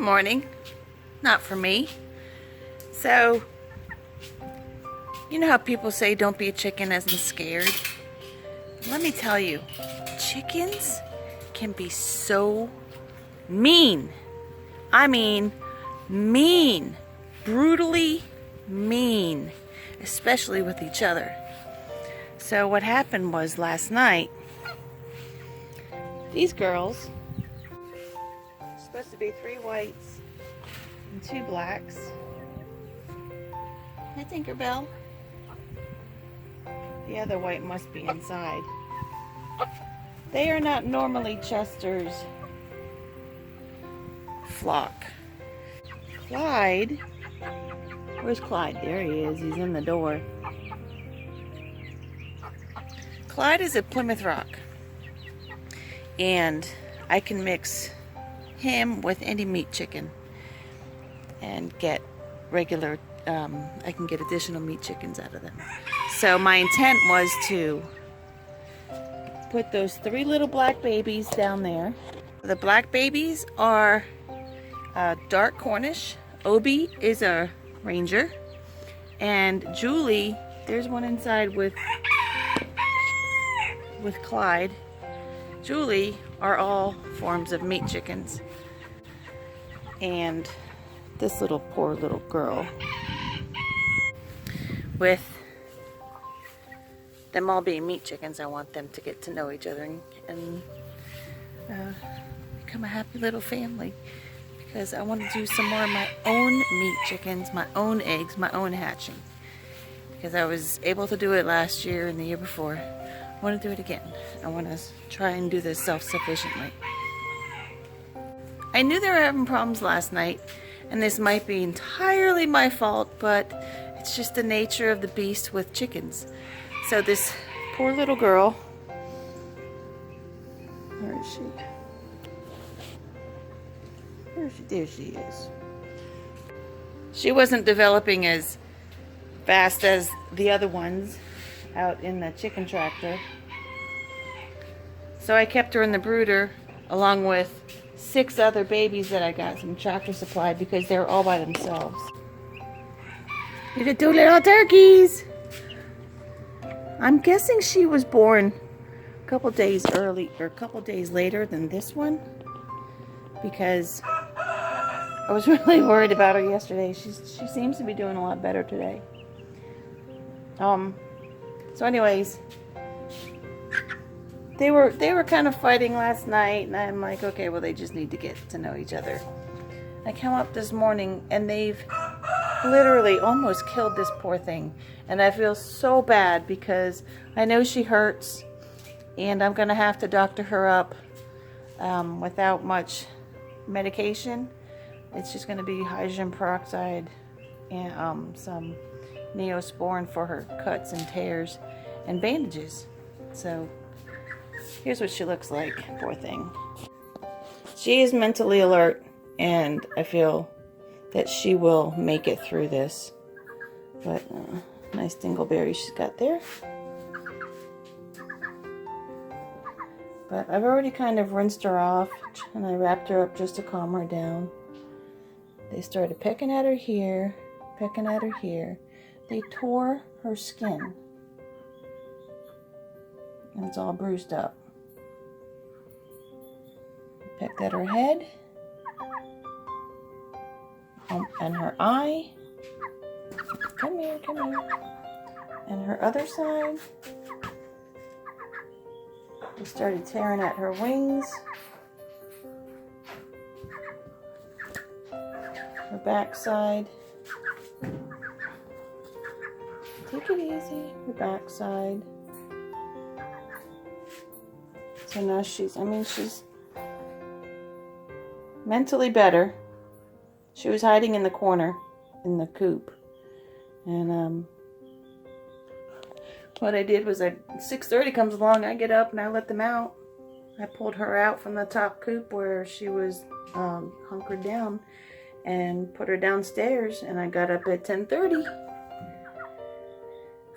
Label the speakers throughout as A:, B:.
A: morning. Not for me. So, you know how people say don't be a chicken as in scared? Let me tell you, chickens can be so mean. I mean, mean. Brutally mean. Especially with each other. So what happened was last night, these girls, supposed to be 3 whites and 2 blacks. Hi, Tinkerbell. The other white must be inside. They are not normally Chester's flock. Clyde, where's Clyde? There he is. He's in the door. Clyde is a Plymouth Rock. And I can mix him with any meat chicken and get regular, I can get additional meat chickens out of them. So my intent was to put those 3 little black babies down there. The black babies are dark Cornish. Obi is a Ranger. And Julie, there's one inside with Clyde. Julie are all forms of meat chickens. And this little poor little girl, with them all being meat chickens, I want them to get to know each other and become a happy little family, because I want to do some more of my own meat chickens, my own eggs, my own hatching, because I was able to do it last year and the year before. I want to do it again. I want to try and do this self-sufficiently. I knew they were having problems last night, and this might be entirely my fault, but it's just the nature of the beast with chickens. So this poor little girl, where is she? There she is. She wasn't developing as fast as the other ones out in the chicken tractor. So I kept her in the brooder along with 6 other babies that I got from Tractor Supply, because they're all by themselves. You're the 2 little turkeys. I'm guessing she was born a couple days early or a couple days later than this one, because I was really worried about her yesterday. She seems to be doing a lot better today. So anyways, they were kind of fighting last night, and I'm like, okay, well, they just need to get to know each other. I come up this morning and they've literally almost killed this poor thing, and I feel so bad because I know she hurts, and I'm gonna have to doctor her up without much medication. It's just gonna be hydrogen peroxide and some Neosporin for her cuts and tears and bandages. So here's what she looks like, poor thing. She is mentally alert, and I feel that she will make it through this. But nice dingleberry she's got there. But I've already kind of rinsed her off, and I wrapped her up just to calm her down. They started pecking at her here, pecking at her here. They tore her skin, and it's all bruised up. Pecked at her head, and her eye. Come here, come here. And her other side. They started tearing at her wings, her backside. Take it easy, her backside. So now she's mentally better. She was hiding in the corner in the coop, and what I did was 6:30 comes along, I get up and I let them out. I pulled her out from the top coop where she was hunkered down and put her downstairs, and I got up at 10:30,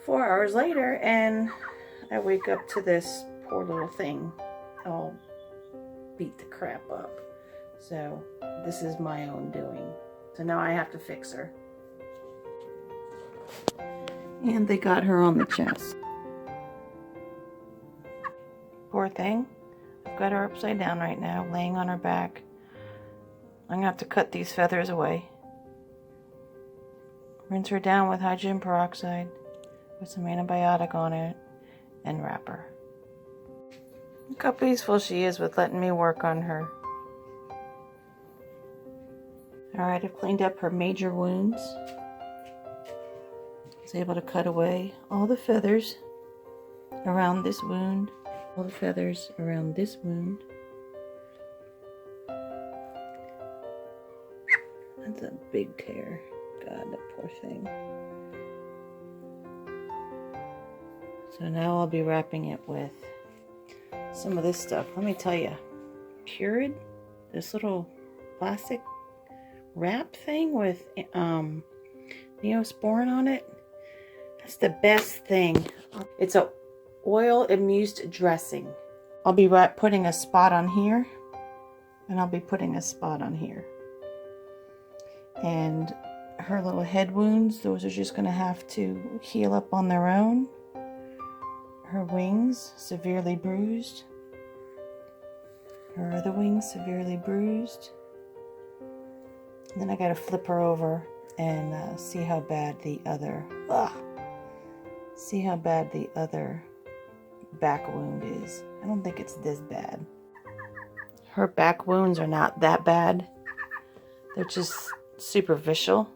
A: 4 hours later, and I wake up to this poor little thing all beat the crap up. So this is my own doing. So now I have to fix her. And they got her on the chest. Poor thing. I've got her upside down right now, laying on her back. I'm gonna have to cut these feathers away. Rinse her down with hydrogen peroxide, with some antibiotic on it, and wrap her. Look how peaceful she is with letting me work on her. Alright, I've cleaned up her major wounds. I was able to cut away all the feathers around this wound, all the feathers around this wound. That's a big tear. God, that poor thing. So now I'll be wrapping it with some of this stuff. Let me tell you, Cured, this little plastic wrap thing with Neosporin on it, that's the best thing. It's a oil infused dressing. I'll be putting a spot on here, and I'll be putting a spot on here. And her little head wounds, those are just going to have to heal up on their own. Her wings, severely bruised. Her other wings, severely bruised. And then I got to flip her over and see how bad the other, see how bad the other back wound is. I don't think it's this bad. Her back wounds are not that bad. They're just superficial.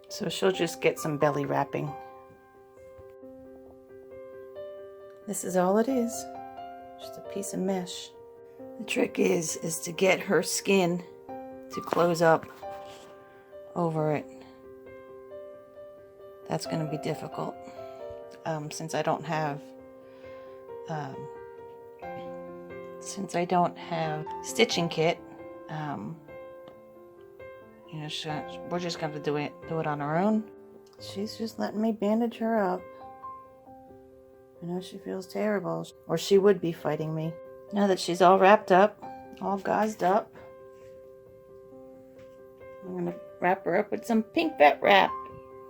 A: So she'll just get some belly wrapping. This is all it is. Just a piece of mesh. The trick is to get her skin to close up over it. That's going to be difficult. Since I don't have stitching kit, you know, we're just going to do it on our own. She's just letting me bandage her up. I know she feels terrible, or she would be fighting me. Now that she's all wrapped up, all gauzed up, I'm going to wrap her up with some pink vet wrap.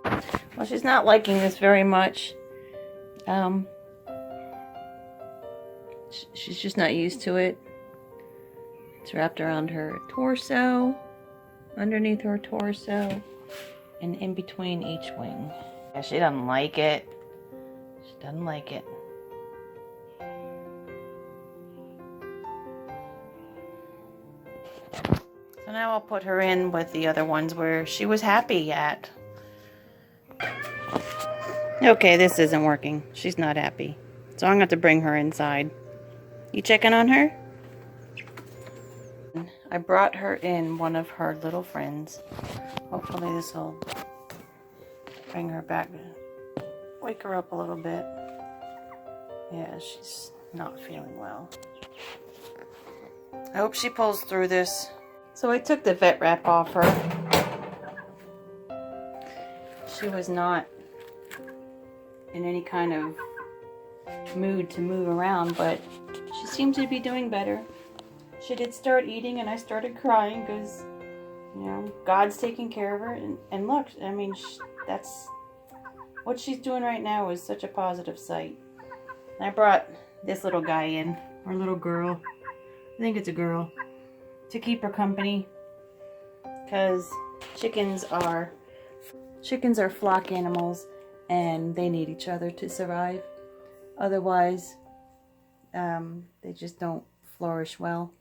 A: Well, she's not liking this very much. She's just not used to it. It's wrapped around her torso, underneath her torso, and in between each wing. Yeah, she doesn't like it. She doesn't like it. So now I'll put her in with the other ones where she was happy at. Okay, this isn't working. She's not happy. So I'm going to have to bring her inside. You checking on her? I brought her in one of her little friends. Hopefully this will bring her back. Wake her up a little bit. Yeah, she's not feeling well. I hope she pulls through this. So I took the vet wrap off her. She was not in any kind of mood to move around, but she seems to be doing better. She did start eating, and I started crying because, you know, God's taking care of her. And look, I mean, that's what she's doing right now is such a positive sight. And I brought this little guy in, or little girl. I think it's a girl, to keep her company, because chickens are flock animals, and they need each other to survive. Otherwise, they just don't flourish well.